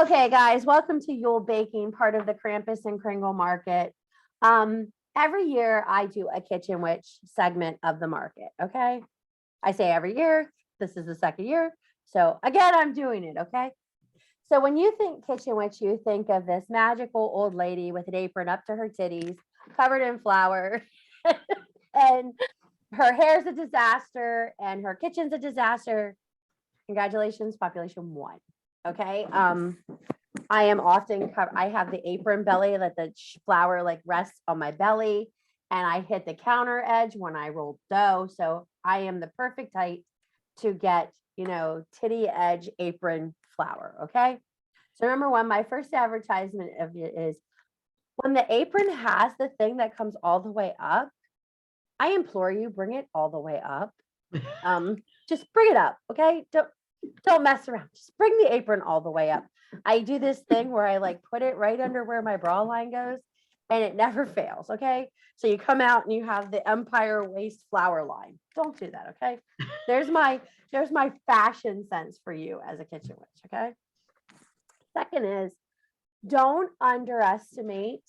Okay, guys, welcome to Yule Baking, part of the Krampus and Kringle market. Every year I do a kitchen witch segment of the market. Okay. I say every year, this is the second year. So again, I'm doing it. Okay. So when you think kitchen witch, you think of this magical old lady with an apron up to her titties, covered in flour, and her hair's a disaster and her kitchen's a disaster. Congratulations, population 1. Okay. I am often covered. I have the apron belly that the flour like rests on my belly, and I hit the counter edge when I roll dough. So I am the perfect height to get, titty edge apron flour. Okay. So remember, when my first advertisement of it is when the apron has the thing that comes all the way up, I implore you, bring it all the way up. Just bring it up. Okay. Don't mess around. Just bring the apron all the way up. I do this thing where I like put it right under where my bra line goes, and it never fails. Okay. So you come out and you have the Empire waist flower line. Don't do that. Okay. There's my fashion sense for you as a kitchen witch. Okay. Second is, don't underestimate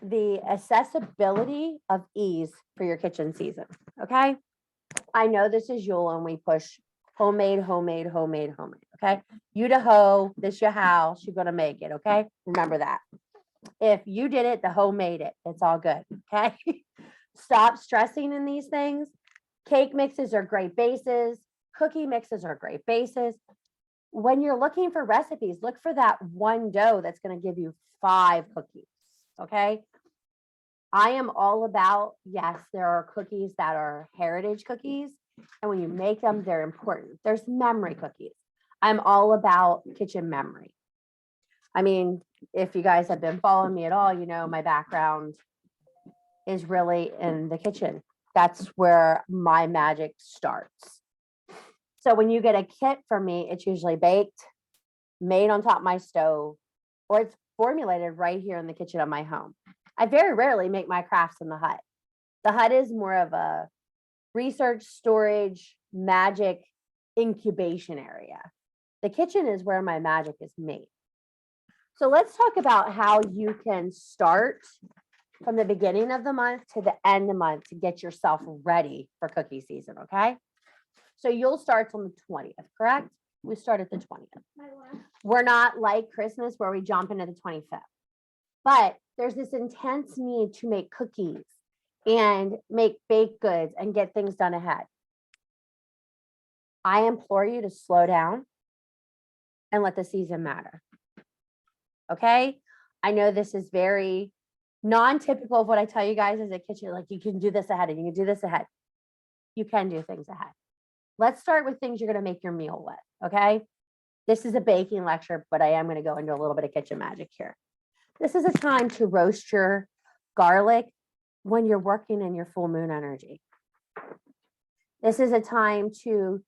the accessibility of ease for your kitchen season. Okay. I know this is Yule and we push homemade. Okay. You to hoe, this your house, you're going to make it. Okay. Remember that. If you did it, the hoe made it. It's all good. Okay. Stop stressing in these things. Cake mixes are great bases. Cookie mixes are great bases. When you're looking for recipes, look for that one dough that's going to give you 5 cookies. Okay. I am all about, yes, there are cookies that are heritage cookies. And when you make them, they're important. There's memory cookies. I'm all about kitchen memory. I mean, if you guys have been following me at all, my background is really in the kitchen. That's where my magic starts. So when you get a kit from me, it's usually baked, made on top of my stove, or it's formulated right here in the kitchen of my home. I very rarely make my crafts in the hut. The hut is more of a research, storage, magic incubation area. The kitchen is where my magic is made. So let's talk about how you can start from the beginning of the month to the end of the month to get yourself ready for cookie season. Okay. So Yule starts on the 20th, correct? We start at the 20th. We're not like Christmas where we jump into the 25th. But there's this intense need to make cookies and make baked goods and get things done ahead. I implore you to slow down and let the season matter. Okay? I know this is very non-typical of what I tell you guys as a kitchen. Like, you can do this ahead and you can do this ahead. You can do things ahead. Let's start with things you're going to make your meal with. Okay? This is a baking lecture, but I am going to go into a little bit of kitchen magic here. This is a time to roast your garlic when you're working in your full moon energy. This is a time to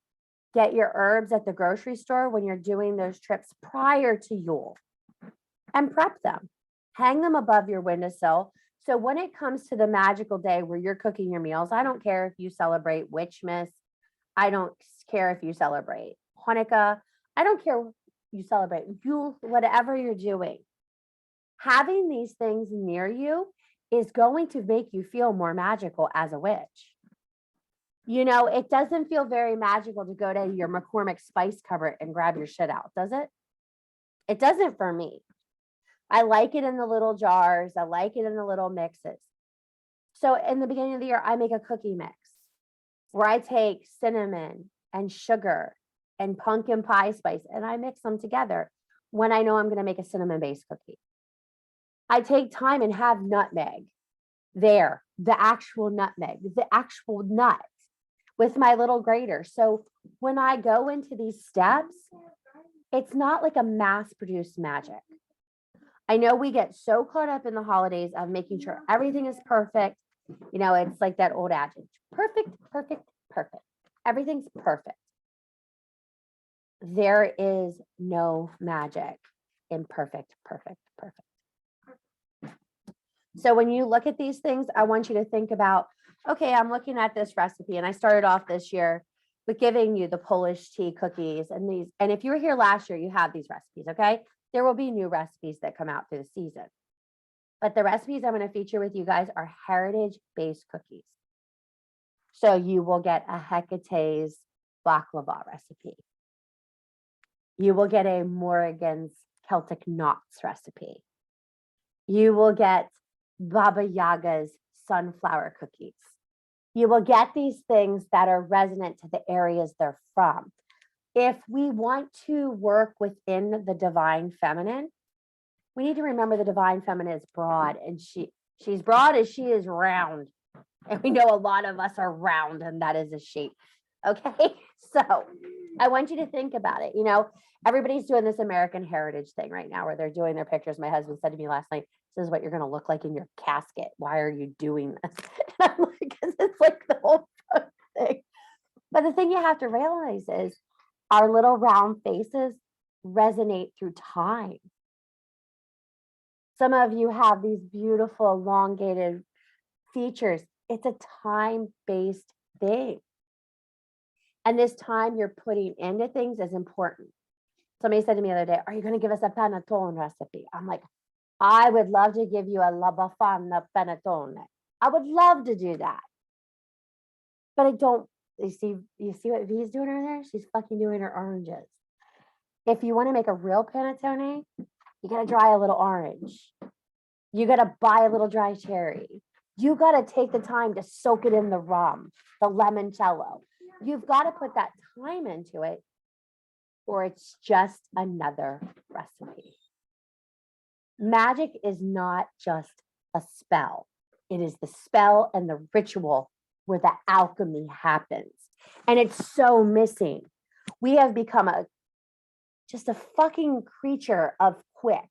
get your herbs at the grocery store when you're doing those trips prior to Yule, and prep them. Hang them above your windowsill. So when it comes to the magical day where you're cooking your meals, I don't care if you celebrate Witchmas. I don't care if you celebrate Hanukkah. I don't care if you celebrate Yule, whatever you're doing. Having these things near you is going to make you feel more magical as a witch. It doesn't feel very magical to go to your McCormick spice cupboard and grab your shit out, does it? It doesn't for me. I like it in the little jars. I like it in the little mixes. So in the beginning of the year, I make a cookie mix where I take cinnamon and sugar and pumpkin pie spice and I mix them together when I know I'm going to make a cinnamon-based cookie. I take time and have nutmeg there, the actual nutmeg, the actual nut with my little grater. So when I go into these steps, it's not like a mass-produced magic. I know we get so caught up in the holidays of making sure everything is perfect. It's like that old adage, perfect, perfect, perfect. Everything's perfect. There is no magic in perfect, perfect, perfect. So when you look at these things, I want you to think about, okay, I'm looking at this recipe and I started off this year with giving you the Polish tea cookies and these. And if you were here last year, you have these recipes, okay? There will be new recipes that come out through the season. But the recipes I'm going to feature with you guys are heritage-based cookies. So you will get a Hecate's baklava recipe. You will get a Morrigan's Celtic Knots recipe. You will get Baba Yaga's sunflower cookies. You will get these things that are resonant to the areas they're from. If we want to work within the divine feminine, we need to remember the divine feminine is broad, and she's broad as she is round. And we know a lot of us are round, and that is a shape. Okay. So I want you to think about it. You know, everybody's doing this American heritage thing right now where they're doing their pictures. My husband said to me last night, "This is what you're going to look like in your casket. Why are you doing this?" And I'm like, because it's like the whole thing. But the thing you have to realize is our little round faces resonate through time. Some of you have these beautiful elongated features. It's a time-based thing. And this time you're putting into things is important. Somebody said to me the other day, "Are you going to give us a panettone recipe?" I'm like, I would love to give you a la befana panettone. I would love to do that. But I don't, you see what V's doing over there? She's fucking doing her oranges. If you want to make a real panettone, you got to dry a little orange. You got to buy a little dry cherry. You got to take the time to soak it in the rum, the limoncello. You've got to put that time into it, or it's just another recipe. Magic is not just a spell. It is the spell and the ritual where the alchemy happens. And it's so missing. We have become just a fucking creature of quick.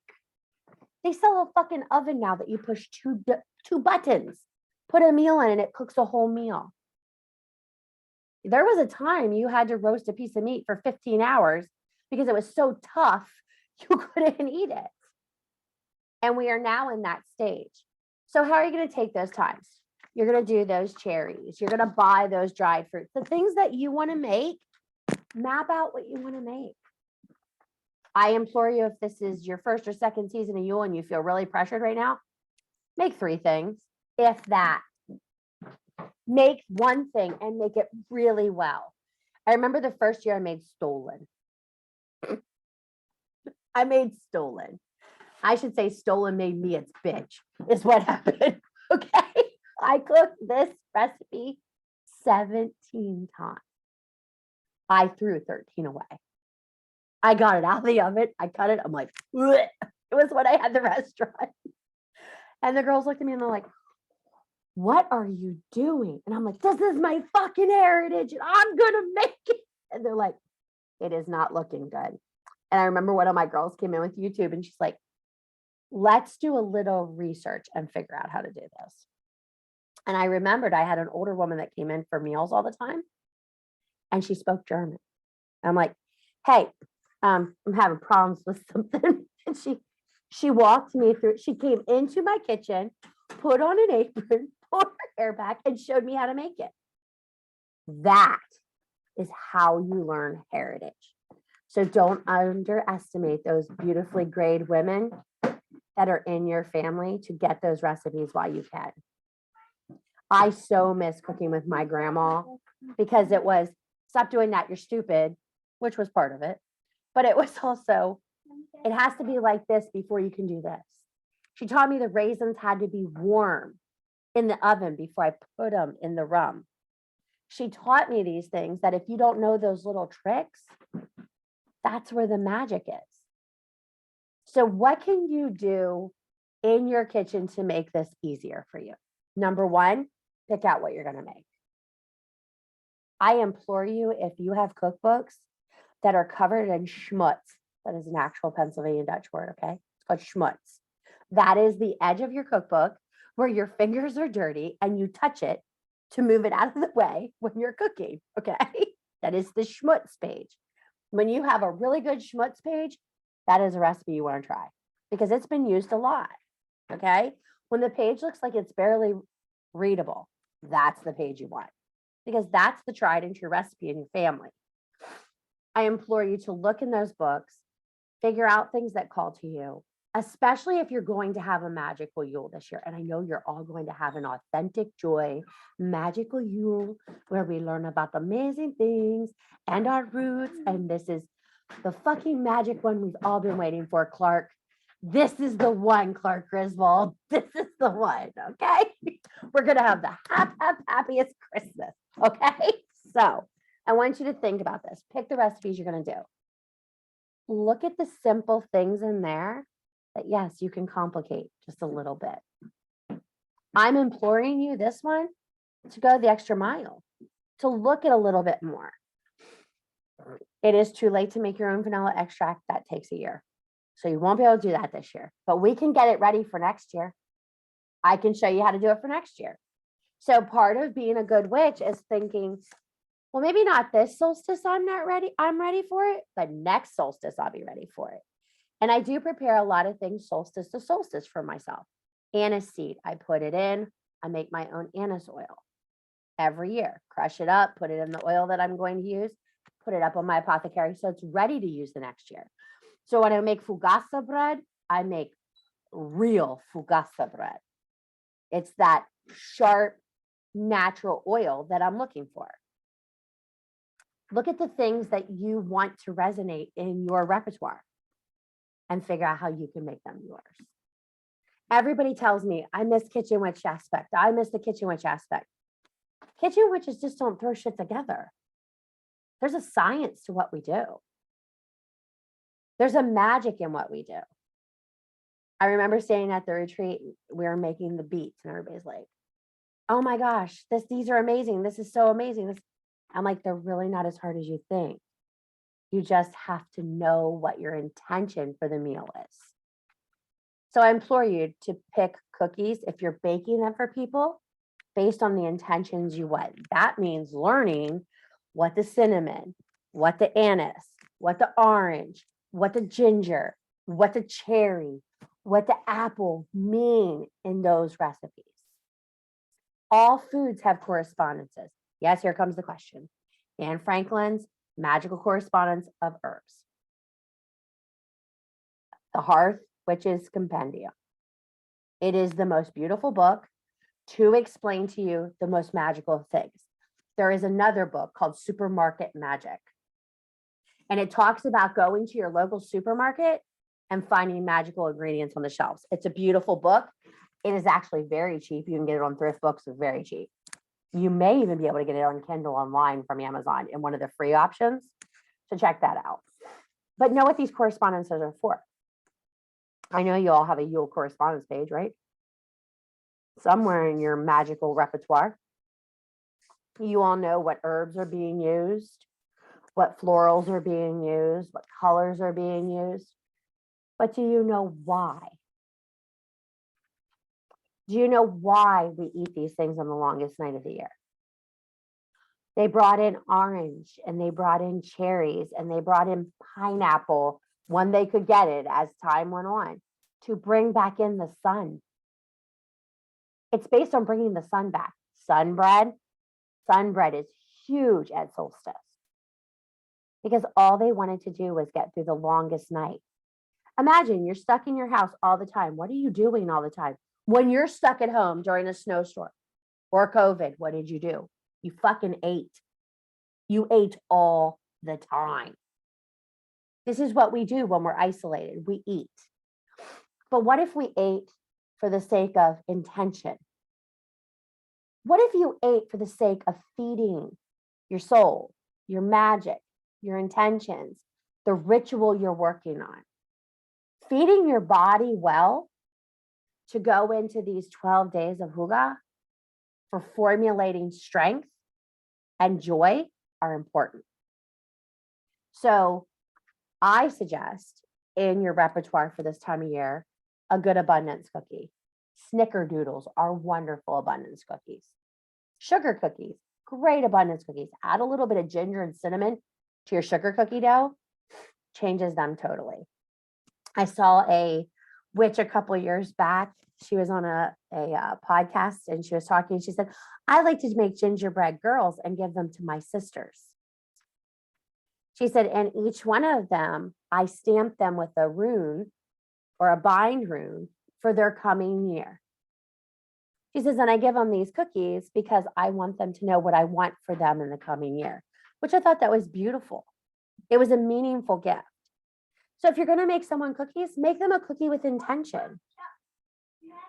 They sell a fucking oven now that you push two buttons, put a meal in, and it cooks a whole meal. There was a time you had to roast a piece of meat for 15 hours because it was so tough, you couldn't eat it. And we are now in that stage. So how are you going to take those times? You're going to do those cherries. You're going to buy those dried fruits. The things that you want to make, map out what you want to make. I implore you, if this is your first or second season of Yule and you feel really pressured right now, make 3 things, if that. Make one thing and make it really well. I remember the first year I made stolen. I made stolen. I should say stolen made me its bitch, is what happened. Okay. I cooked this recipe 17 times. I threw 13 away. I got it out of the oven. I cut it. I'm like, bleh. It was when I had the restaurant. And the girls looked at me and they're like, "What are you doing?" And I'm like, "This is my fucking heritage and I'm going to make it." And they're like, "It is not looking good." And I remember one of my girls came in with YouTube and she's like, "Let's do a little research and figure out how to do this." And I remembered I had an older woman that came in for meals all the time and she spoke German. I'm like, "Hey, I'm having problems with something." And she walked me through, she came into my kitchen, put on an apron, pulled her hair back, and showed me how to make it. That is how you learn heritage. So don't underestimate those beautifully grayed women that are in your family to get those recipes while you can. I so miss cooking with my grandma because it was, "Stop doing that, you're stupid," which was part of it. But it was also, it has to be like this before you can do this. She taught me the raisins had to be warm in the oven before I put them in the rum. She taught me these things that if you don't know those little tricks, that's where the magic is. So what can you do in your kitchen to make this easier for you? Number 1, pick out what you're going to make. I implore you, if you have cookbooks that are covered in schmutz, that is an actual Pennsylvania Dutch word, okay? It's called schmutz. That is the edge of your cookbook where your fingers are dirty and you touch it to move it out of the way when you're cooking, okay? That is the schmutz page. When you have a really good schmutz page, that is a recipe you want to try because it's been used a lot, okay? When the page looks like it's barely readable, that's the page you want because that's the tried and true recipe in your family. I implore you to look in those books, figure out things that call to you, especially if you're going to have a magical Yule this year. And I know you're all going to have an authentic joy, magical Yule, where we learn about the amazing things and our roots. And this is the fucking magic one we've all been waiting for, Clark. This is the one, Clark Griswold. This is the one, okay? We're going to have the happiest Christmas, okay? So I want you to think about this. Pick the recipes you're going to do. Look at the simple things in there that, yes, you can complicate just a little bit. I'm imploring you, this one, to go the extra mile, to look at a little bit more. It is too late to make your own vanilla extract. That takes a year. So you won't be able to do that this year, but we can get it ready for next year. I can show you how to do it for next year. So part of being a good witch is thinking, well, maybe not this solstice, I'm ready for it, but next solstice, I'll be ready for it. And I do prepare a lot of things solstice to solstice for myself. Anise seed, I put it in, I make my own anise oil every year, crush it up, put it in the oil that I'm going to use, put it up on my apothecary so it's ready to use the next year. So when I make fugassa bread, I make real fugassa bread. It's that sharp, natural oil that I'm looking for. Look at the things that you want to resonate in your repertoire and figure out how you can make them yours. Everybody tells me, I miss kitchen witch aspect. I miss the kitchen witch aspect. Kitchen witches just don't throw shit together. There's a science to what we do. There's a magic in what we do. I remember staying at the retreat, we were making the beets and everybody's like, oh my gosh, these are amazing. This is so amazing. I'm like, they're really not as hard as you think. You just have to know what your intention for the meal is. So I implore you to pick cookies if you're baking them for people based on the intentions you want. That means learning what the cinnamon, what the anise, what the orange, what the ginger, what the cherry, what the apple mean in those recipes. All foods have correspondences. Yes, here comes the question. Anne Franklin's Magical Correspondence of Herbs. The Hearth Witch's Compendium. It is the most beautiful book to explain to you the most magical of things. There is another book called Supermarket Magic. And it talks about going to your local supermarket and finding magical ingredients on the shelves. It's a beautiful book. It is actually very cheap. You can get it on thrift books, it's very cheap. You may even be able to get it on Kindle online from Amazon in one of the free options. So check that out. But know what these correspondences are for. I know you all have a Yule correspondence page, right? Somewhere in your magical repertoire. You all know what herbs are being used, what florals are being used, what colors are being used. But do you know why? Do you know why we eat these things on the longest night of the year? They brought in orange and they brought in cherries and they brought in pineapple when they could get it as time went on to bring back in the sun. It's based on bringing the sun back. Sunbread is huge at solstice because all they wanted to do was get through the longest night. Imagine you're stuck in your house all the time. What are you doing all the time? When you're stuck at home during a snowstorm or COVID, what did you do? You fucking ate. You ate all the time. This is what we do when we're isolated. We eat. But what if we ate for the sake of intention? What if you ate for the sake of feeding your soul, your magic, your intentions, the ritual you're working on? Feeding your body well to go into these 12 days of Hygge for formulating strength and joy are important. So I suggest in your repertoire for this time of year, a good abundance cookie. Snickerdoodles are wonderful abundance cookies. Sugar cookies, great abundance cookies. Add a little bit of ginger and cinnamon to your sugar cookie dough, changes them totally. I saw a which a couple of years back, she was on a podcast and she was talking. She said, I like to make gingerbread girls and give them to my sisters. She said, and each one of them, I stamp them with a rune or a bind rune for their coming year. She says, and I give them these cookies because I want them to know what I want for them in the coming year, which I thought that was beautiful. It was a meaningful gift. So if you're going to make someone cookies, make them a cookie with intention.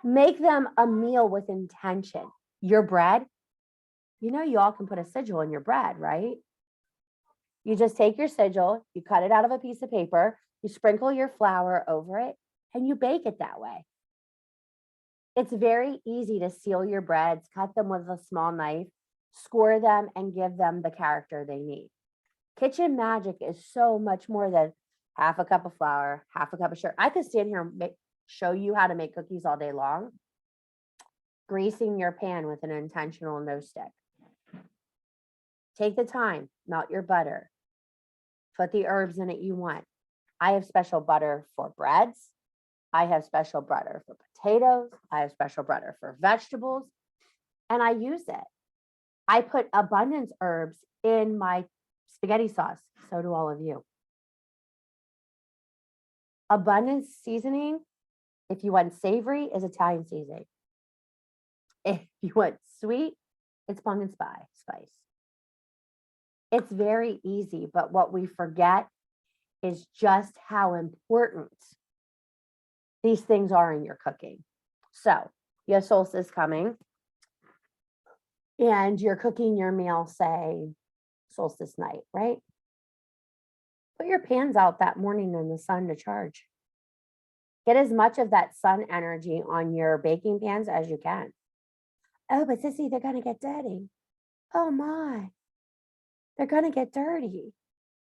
Make them a meal with intention. Your bread, you know, you all can put a sigil in your bread, right? You just take your sigil, you cut it out of a piece of paper, you sprinkle your flour over it, and you bake it that way. It's very easy to seal your breads, cut them with a small knife, score them, and give them the character they need. Kitchen magic is so much more than half a cup of flour, half a cup of sugar. I could stand here and show you how to make cookies all day long. Greasing your pan with an intentional no stick. Take the time, melt your butter, put the herbs in it you want. I have special butter for breads. I have special butter for potatoes. I have special butter for vegetables, and I use it. I put abundance herbs in my spaghetti sauce. So do all of you. Abundance seasoning, if you want savory, is Italian seasoning. If you want sweet, it's pumpkin spice. It's very easy, but what we forget is just how important these things are in your cooking. So you have solstice coming and you're cooking your meal, say solstice night, right? Put your pans out that morning in the sun to charge. Get as much of that sun energy on your baking pans as you can. Oh, but Sissy, they're going to get dirty. Oh my, they're going to get dirty.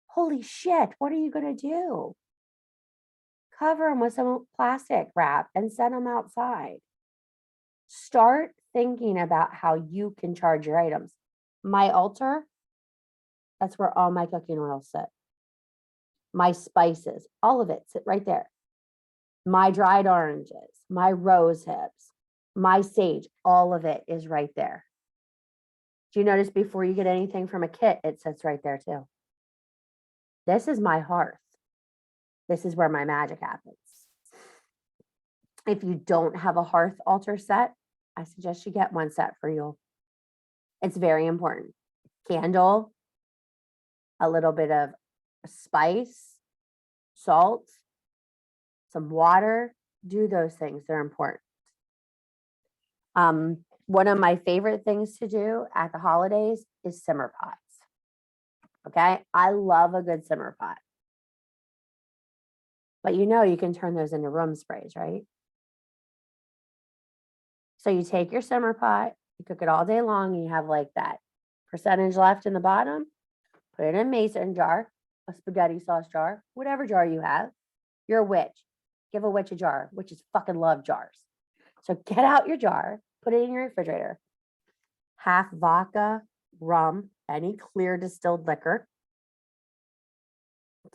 Holy shit, what are you going to do? Cover them with some plastic wrap and send them outside. Start thinking about how you can charge your items. My altar, that's where all my cooking oils sit. My spices, all of it sit right there. My dried oranges, my rose hips, my sage, all of it is right there. Do you notice before you get anything from a kit, it sits right there too? This is my hearth. This is where my magic happens. If you don't have a hearth altar set, I suggest you get one set for you. It's very important. Candle, a little bit of spice, salt, some water. Do those things. They're important. One of my favorite things to do at the holidays is simmer pots. Okay. I love a good simmer pot. But you know, you can turn those into room sprays, right? So you take your simmer pot, you cook it all day long, and you have like that percentage left in the bottom, put it in a mason jar, a spaghetti sauce jar, whatever jar you have. You're a witch. Give a witch a jar. Witches fucking love jars. So get out your jar, put it in your refrigerator. Half vodka, rum, any clear distilled liquor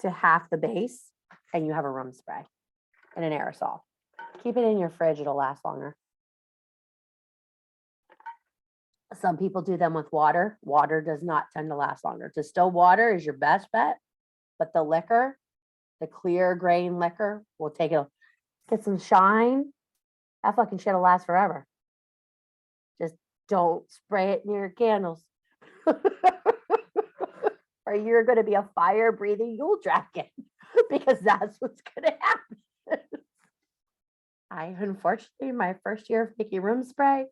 to half the base, and you have a room spray and an aerosol. Keep it in your fridge, it'll last longer. Some people do them with water. Water does not tend to last longer. Distilled water is your best bet, but the liquor, the clear grain liquor, will take it, get some shine. That fucking shit'll last forever. Just don't spray it near your candles. Or you're going to be a fire breathing Yule dragon, because that's what's going to happen. I, unfortunately, my first year of making room spray,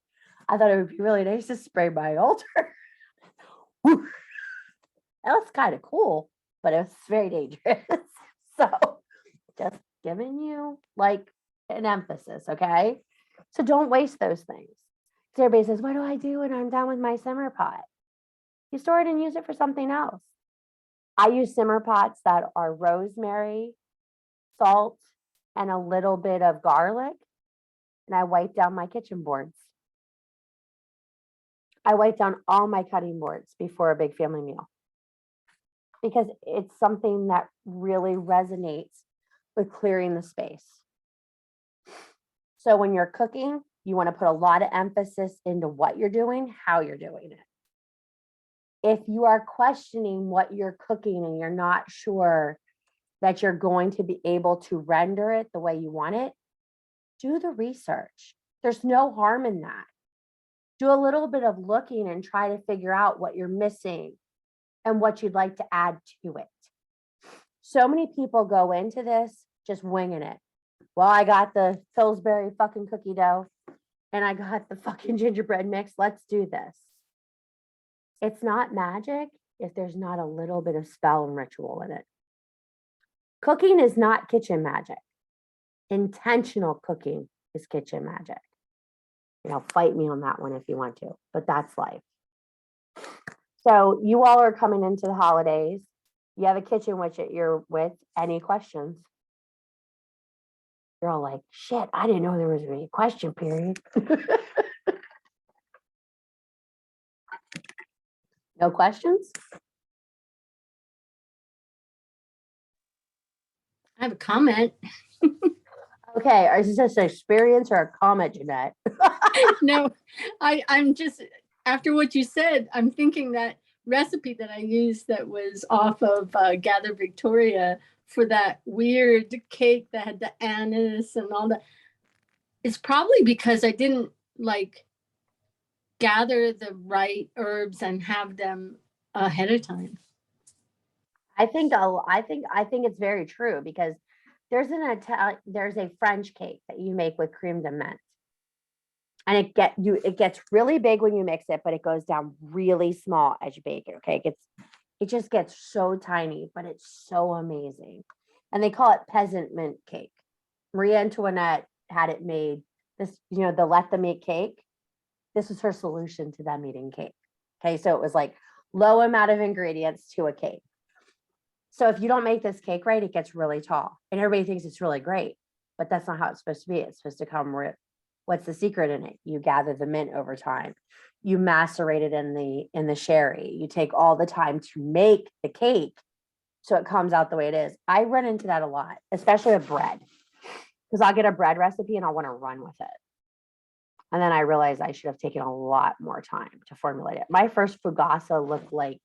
I thought it would be really nice to spray my altar. That was kind of cool, but it was very dangerous. So just giving you like an emphasis, okay? So don't waste those things. So everybody says, what do I do when I'm done with my simmer pot? You store it and use it for something else. I use simmer pots that are rosemary, salt, and a little bit of garlic, and I wipe down my kitchen boards. I wipe down all my cutting boards before a big family meal, because it's something that really resonates with clearing the space. So when you're cooking, you want to put a lot of emphasis into what you're doing, how you're doing it. If you are questioning what you're cooking and you're not sure that you're going to be able to render it the way you want it, do the research. There's no harm in that. Do a little bit of looking and try to figure out what you're missing and what you'd like to add to it. So many people go into this just winging it. Well, I got the Pillsbury fucking cookie dough and I got the fucking gingerbread mix. Let's do this. It's not magic if there's not a little bit of spell and ritual in it. Cooking is not kitchen magic. Intentional cooking is kitchen magic. Fight me on that one if you want to, but that's life. So you all are coming into the holidays. You have a kitchen witch that you're with. Any questions? You're all like, shit, I didn't know there was a question period. No questions? I have a comment. Okay, is this an experience or a comment, Jeanette? No, I'm just, after what you said, I'm thinking that recipe that I used that was off of Gather Victoria for that weird cake that had the anise and all that. It's probably because I didn't gather the right herbs and have them ahead of time. I think it's very true because there's a French cake that you make with creme de menthe. And it gets really big when you mix it, but it goes down really small as you bake it. Okay. It just gets so tiny, but it's so amazing. And they call it peasant mint cake. Marie Antoinette had it made this, the let them eat cake. This was her solution to them eating cake. Okay. So it was like low amount of ingredients to a cake. So if you don't make this cake right, it gets really tall and everybody thinks it's really great, but that's not how it's supposed to be. It's supposed to come with, what's the secret in it? You gather the mint over time. You macerate it in the sherry. You take all the time to make the cake so it comes out the way it is. I run into that a lot, especially with bread, because I'll get a bread recipe and I want to run with it. And then I realized I should have taken a lot more time to formulate it. My first fugassa looked like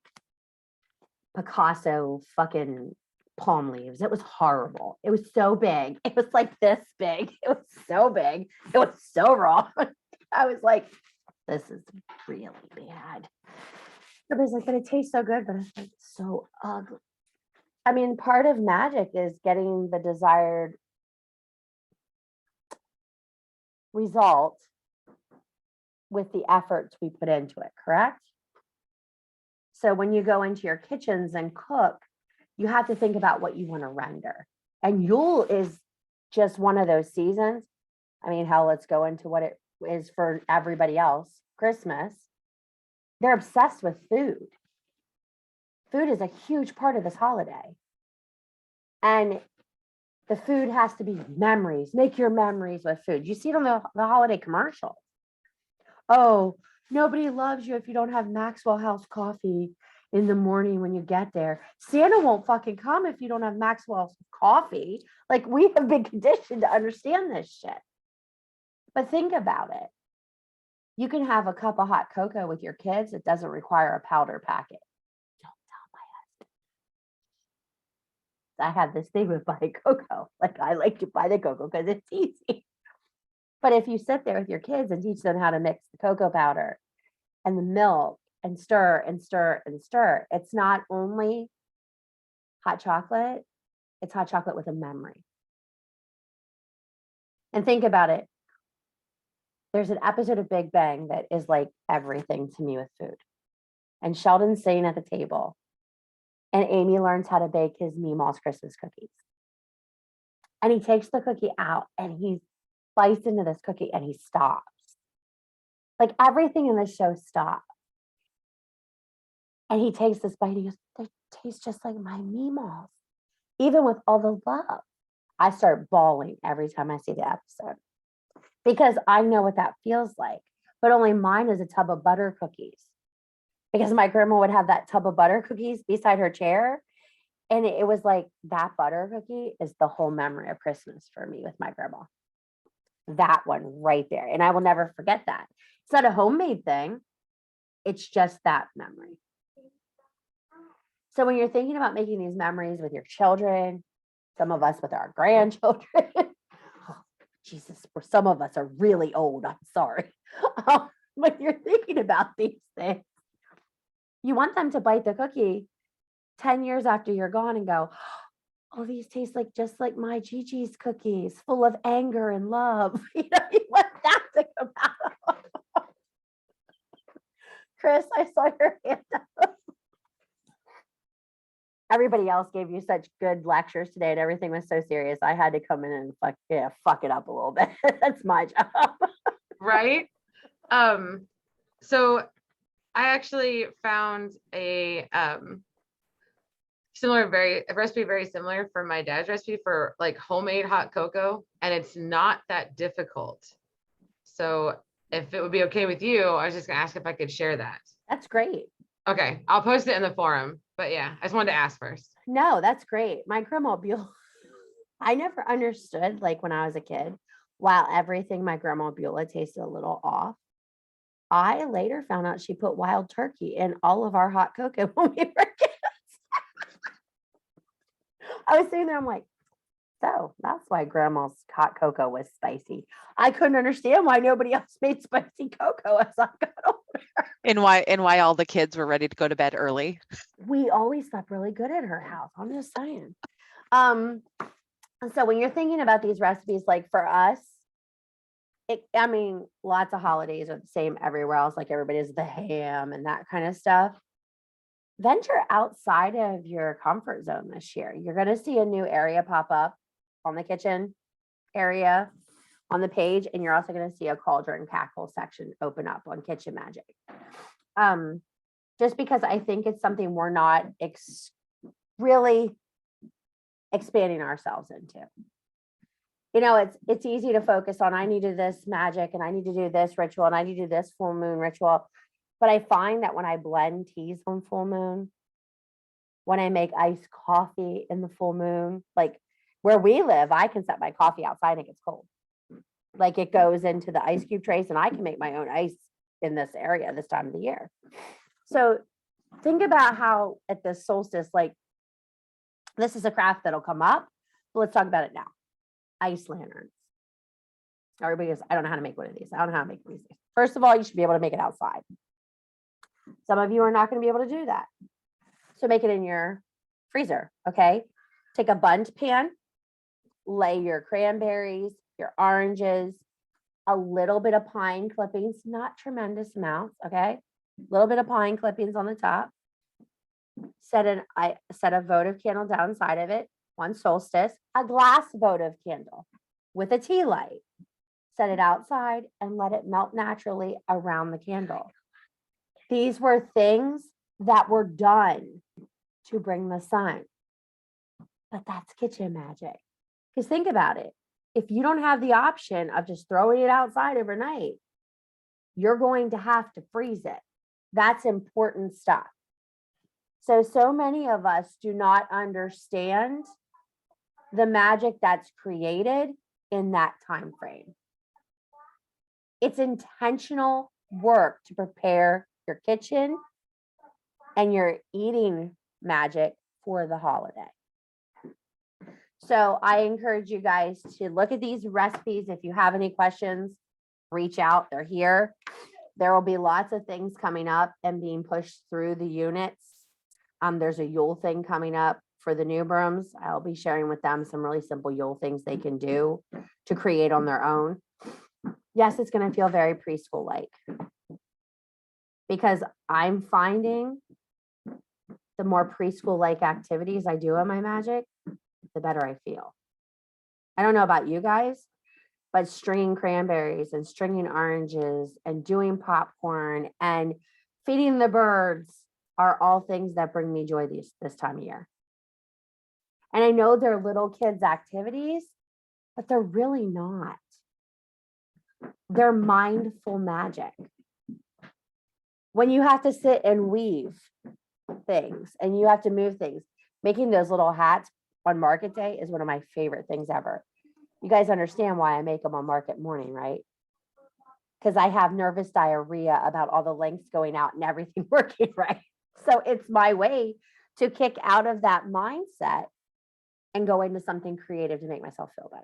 Picasso fucking palm leaves. It was horrible. It was so big. It was like this big. It was so big. It was so raw. I was like, this is really bad. Everybody's like, but it tastes so good, but it's like so ugly. I mean, part of magic is getting the desired result with the efforts we put into it, correct? So when you go into your kitchens and cook, you have to think about what you want to render. And Yule is just one of those seasons. I mean, hell, let's go into what it is for everybody else. Christmas. They're obsessed with food. Food is a huge part of this holiday. And the food has to be memories. Make your memories with food. You see it on the holiday commercials. Oh, nobody loves you if you don't have Maxwell House coffee in the morning when you get there. Santa won't fucking come if you don't have Maxwell's coffee. Like, we have been conditioned to understand this shit. But think about it. You can have a cup of hot cocoa with your kids. It doesn't require a powder packet. Don't tell my husband. I have this thing with buying cocoa. Like, I like to buy the cocoa because it's easy. But if you sit there with your kids and teach them how to mix the cocoa powder and the milk and stir and stir and stir, it's not only hot chocolate, it's hot chocolate with a memory. And think about it. There's an episode of Big Bang that is like everything to me with food. And Sheldon's sitting at the table and Amy learns how to bake his Meemaw's Christmas cookies. And he takes the cookie out and he bites into this cookie and he stops. Like, everything in this show stops. And he takes this bite and he goes, they taste just like my Meemaw's. Even with all the love. I start bawling every time I see the episode. Because I know what that feels like. But only mine is a tub of butter cookies. Because my grandma would have that tub of butter cookies beside her chair. And it was like, that butter cookie is the whole memory of Christmas for me with my grandma. That one right there. And I will never forget that. It's not a homemade thing. It's just that memory. So when you're thinking about making these memories with your children, some of us with our grandchildren, oh, Jesus, some of us are really old. I'm sorry. When you're thinking about these things, you want them to bite the cookie 10 years after you're gone and go, oh, these taste like just like my Gigi's cookies, full of anger and love. You want that to come out. Chris, I saw your hand up. Everybody else gave you such good lectures today and everything was so serious. I had to come in and fuck it up a little bit. That's my job. Right? So I actually found a recipe very similar for my dad's recipe for like homemade hot cocoa, and it's not that difficult. So if it would be okay with you, I was just gonna ask if I could share that. That's great. Okay, I'll post it in the forum, but yeah, I just wanted to ask first. No, that's great. My grandma Buell, I never understood, like when I was a kid, while everything my grandma Beulah tasted a little off, I later found out she put wild turkey in all of our hot cocoa when we were kids. I was sitting there, I'm like, so that's why grandma's hot cocoa was spicy. I couldn't understand why nobody else made spicy cocoa as I got older. And why all the kids were ready to go to bed early. We always slept really good at her house. I'm just saying. So when you're thinking about these recipes, like for us, lots of holidays are the same everywhere else, like everybody does the ham and that kind of stuff. Venture outside of your comfort zone this year. You're going to see a new area pop up on the kitchen area on the page, and you're also going to see a cauldron cackle section open up on Kitchen Magic. Just because I think it's something we're not really expanding ourselves into. It's easy to focus on, I need to do this magic and I need to do this ritual and I need to do this full moon ritual. But I find that when I blend teas on full moon, when I make iced coffee in the full moon, like where we live, I can set my coffee outside and it gets cold. Like it goes into the ice cube trays and I can make my own ice in this area this time of the year. So think about how at the solstice, like this is a craft that'll come up, but let's talk about it now. Ice lanterns. Everybody goes, I don't know how to make one of these. I don't know how to make these. First of all, you should be able to make it outside. Some of you are not going to be able to do that. So make it in your freezer, okay? Take a bunned pan, lay your cranberries, your oranges, a little bit of pine clippings, not tremendous amounts, okay? A little bit of pine clippings on the top. Set a votive candle down inside of it, one solstice, a glass votive candle with a tea light. Set it outside and let it melt naturally around the candle. These were things that were done to bring the sun. But that's kitchen magic. Because think about it. If you don't have the option of just throwing it outside overnight, you're going to have to freeze it. That's important stuff. So many of us do not understand the magic that's created in that time frame. It's intentional work to prepare your kitchen and your eating magic for the holiday. So I encourage you guys to look at these recipes. If you have any questions, reach out. They're here. There will be lots of things coming up and being pushed through the units. There's a Yule thing coming up for the new brooms. I'll be sharing with them some really simple Yule things they can do to create on their own. Yes, it's going to feel very preschool-like because I'm finding the more preschool-like activities I do in my magic, the better I feel. I don't know about you guys, but stringing cranberries and stringing oranges and doing popcorn and feeding the birds are all things that bring me joy this time of year. And I know they're little kids' activities, but they're really not. They're mindful magic. When you have to sit and weave things and you have to move things, making those little hats on market day is one of my favorite things ever. You guys understand why I make them on market morning, right? Because I have nervous diarrhea about all the links going out and everything working right. So it's my way to kick out of that mindset and go into something creative to make myself feel better.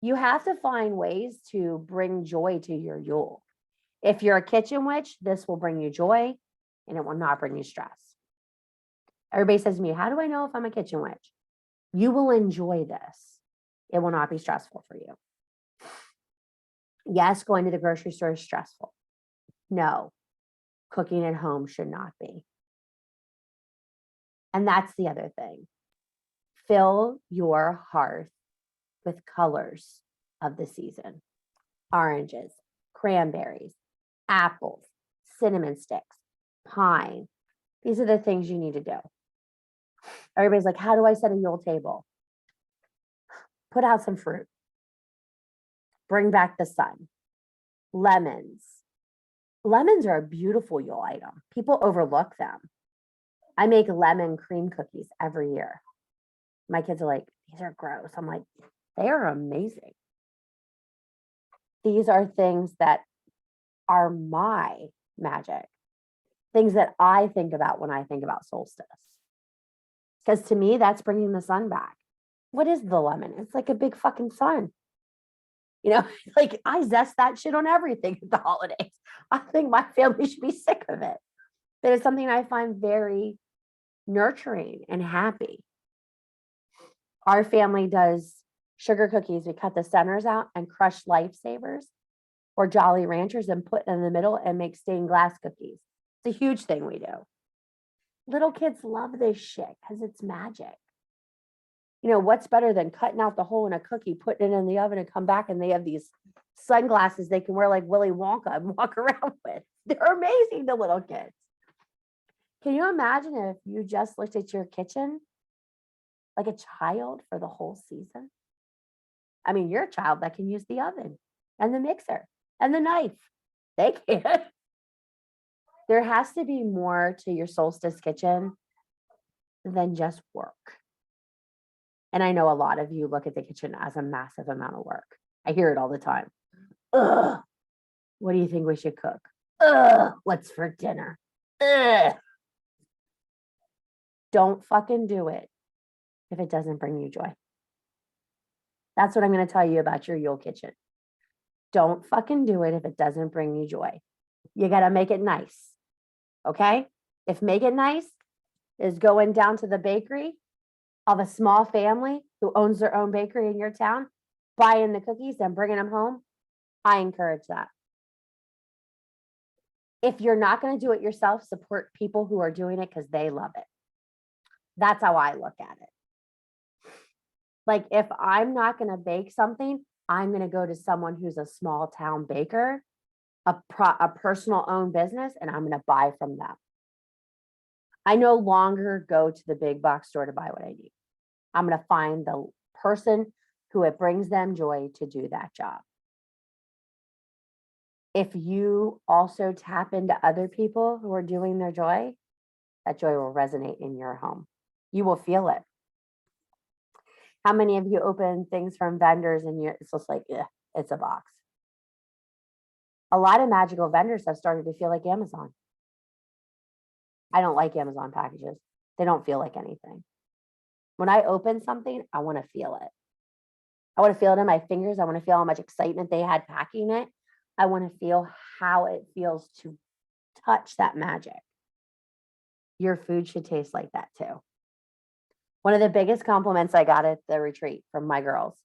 You have to find ways to bring joy to your Yule. If you're a kitchen witch, this will bring you joy and it will not bring you stress. Everybody says to me, how do I know if I'm a kitchen witch? You will enjoy this. It will not be stressful for you. Yes, going to the grocery store is stressful. No, cooking at home should not be. And that's the other thing. Fill your hearth with colors of the season. Oranges, cranberries, apples, cinnamon sticks, pine. These are the things you need to do. Everybody's like, how do I set a Yule table? Put out some fruit. Bring back the sun. Lemons. Lemons are a beautiful Yule item. People overlook them. I make lemon cream cookies every year. My kids are like, these are gross. I'm like, they are amazing. These are things that are my magic. Things that I think about when I think about solstice. Because to me, that's bringing the sun back. What is the lemon? It's like a big fucking sun. You know, like I zest that shit on everything at the holidays. I think my family should be sick of it. But it's something I find very nurturing and happy. Our family does sugar cookies. We cut the centers out and crush Lifesavers or Jolly Ranchers and put in the middle and make stained glass cookies. It's a huge thing we do. Little kids love this shit because it's magic. You know, what's better than cutting out the hole in a cookie, putting it in the oven and come back and they have these sunglasses they can wear like Willy Wonka and walk around with. They're amazing, the little kids. Can you imagine if you just looked at your kitchen like a child for the whole season? I mean, you're a child that can use the oven and the mixer and the knife. They can't. There has to be more to your solstice kitchen than just work. And I know a lot of you look at the kitchen as a massive amount of work. I hear it all the time. Ugh, what do you think we should cook? Ugh, what's for dinner? Ugh. Don't fucking do it if it doesn't bring you joy. That's what I'm going to tell you about your Yule kitchen. Don't fucking do it if it doesn't bring you joy. You got to make it nice. Okay? If make it nice is going down to the bakery of a small family who owns their own bakery in your town, buying the cookies and bringing them home, I encourage that. If you're not going to do it yourself, support people who are doing it because they love it. That's how I look at it. Like if I'm not going to bake something, I'm going to go to someone who's a small town baker, a personal owned business, and I'm going to buy from them. I no longer go to the big box store to buy what I need. I'm going to find the person who it brings them joy to do that job. If you also tap into other people who are doing their joy, that joy will resonate in your home. You will feel it. How many of you open things from vendors and it's just like, yeah, it's a box. A lot of magical vendors have started to feel like Amazon. I don't like Amazon packages. They don't feel like anything. When I open something, I want to feel it. I want to feel it in my fingers. I want to feel how much excitement they had packing it. I want to feel how it feels to touch that magic. Your food should taste like that too. One of the biggest compliments I got at the retreat from my girls,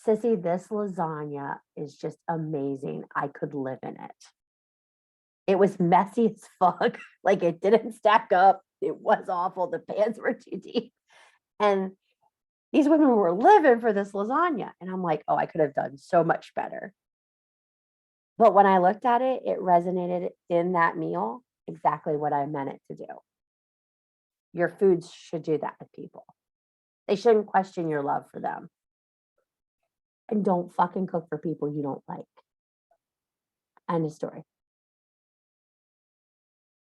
Sissy, this lasagna is just amazing. I could live in it. It was messy as fuck. Like it didn't stack up. It was awful. The pans were too deep. And these women were living for this lasagna. And I'm like, oh, I could have done so much better. But when I looked at it, it resonated in that meal exactly what I meant it to do. Your foods should do that with people. They shouldn't question your love for them. And don't fucking cook for people you don't like. End of story.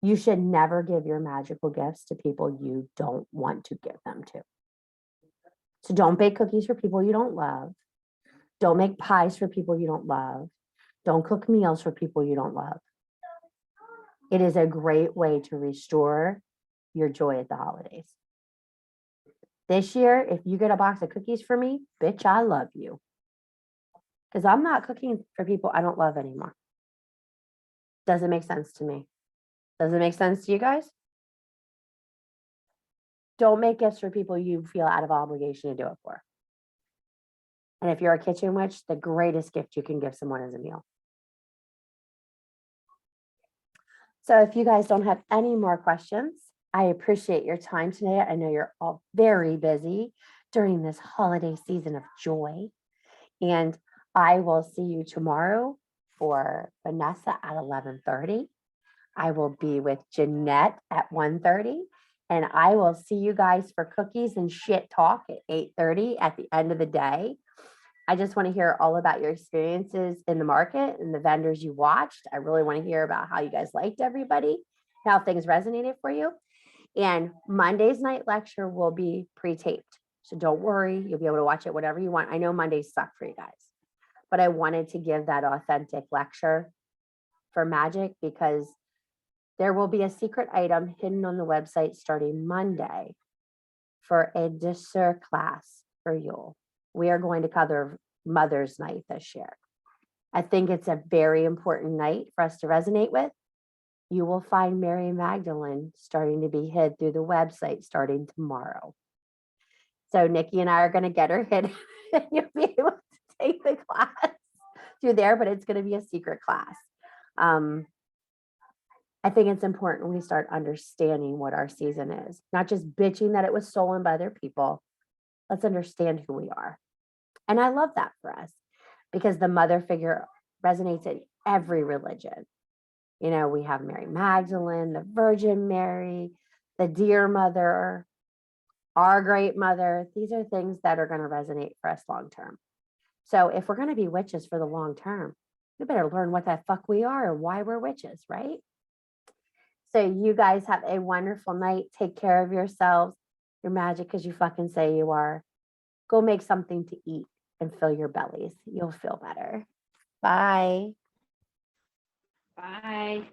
You should never give your magical gifts to people you don't want to give them to. So don't bake cookies for people you don't love. Don't make pies for people you don't love. Don't cook meals for people you don't love. It is a great way to restore your joy at the holidays. This year, if you get a box of cookies for me, bitch, I love you. Because I'm not cooking for people I don't love anymore. Doesn't make sense to me. Does it make sense to you guys? Don't make gifts for people you feel out of obligation to do it for. And if you're a kitchen witch, the greatest gift you can give someone is a meal. So if you guys don't have any more questions, I appreciate your time today. I know you're all very busy during this holiday season of joy. And I will see you tomorrow for Vanessa at 11:30. I will be with Jeanette at 1:30. And I will see you guys for cookies and shit talk at 8:30 at the end of the day. I just want to hear all about your experiences in the market and the vendors you watched. I really want to hear about how you guys liked everybody, how things resonated for you. And Monday's night lecture will be pre-taped. So don't worry, you'll be able to watch it whatever you want. I know Mondays suck for you guys, but I wanted to give that authentic lecture for magic because there will be a secret item hidden on the website starting Monday for a dessert class for Yule. We are going to cover Mother's Night this year. I think it's a very important night for us to resonate with. You will find Mary Magdalene starting to be hid through the website starting tomorrow. So Nikki and I are going to get her hidden and you'll be able to take the class through there, but it's going to be a secret class. I think it's important we start understanding what our season is, not just bitching that it was stolen by other people. Let's understand who we are. And I love that for us because the mother figure resonates in every religion. You know, we have Mary Magdalene, the Virgin Mary, the Dear Mother, our Great Mother. These are things that are going to resonate for us long term. So if we're going to be witches for the long term, we better learn what the fuck we are and why we're witches, right? So you guys have a wonderful night. Take care of yourselves. You're magic because you fucking say you are. Go make something to eat and fill your bellies. You'll feel better. Bye. Bye.